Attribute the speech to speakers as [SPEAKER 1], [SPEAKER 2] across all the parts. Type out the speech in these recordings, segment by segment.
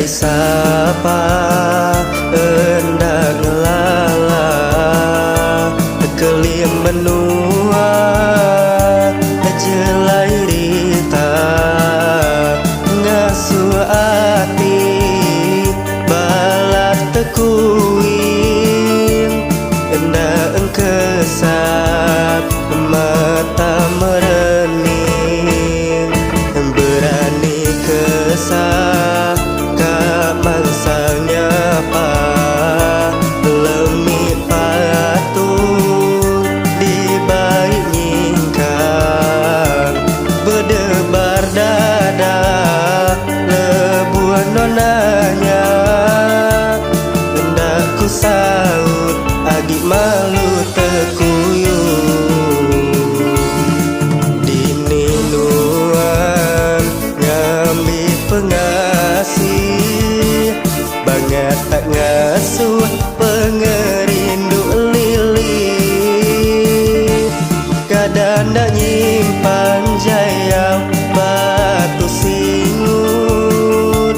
[SPEAKER 1] Andai sapa hendak ngelala kelim menua jelai rita ngasuh ati balat tekuin hendak engkesat mata merening berani kesah kak mangsanya apa lemit patung di baik nyingkang berdebar dada lebuan nonanya hendak ku saut agi malu tekuyung dini nuan ngambil pengasih banget tak ngasuh pengerindu lili kadang nak nyimpan jayau batu singut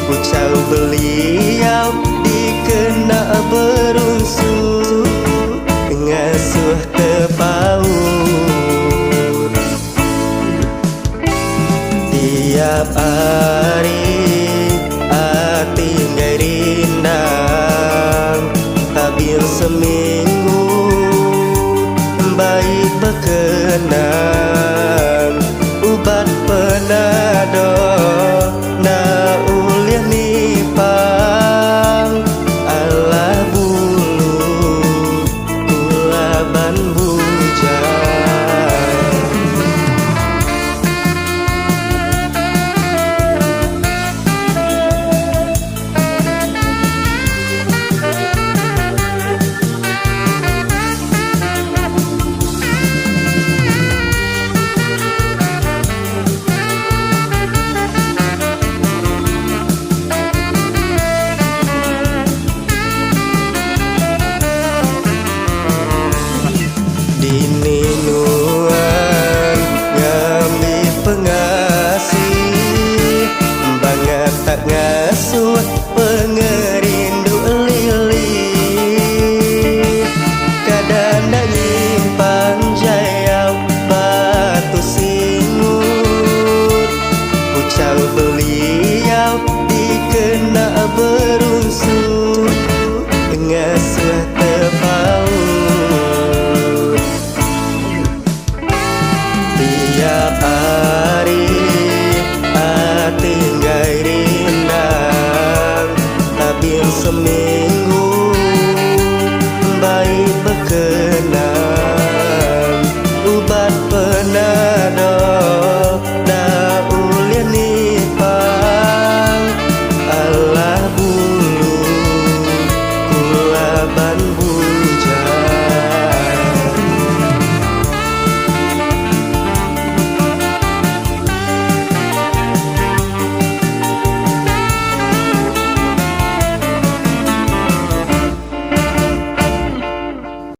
[SPEAKER 1] ucau beliau dikena berunsur ngasuh tepaut tiap hari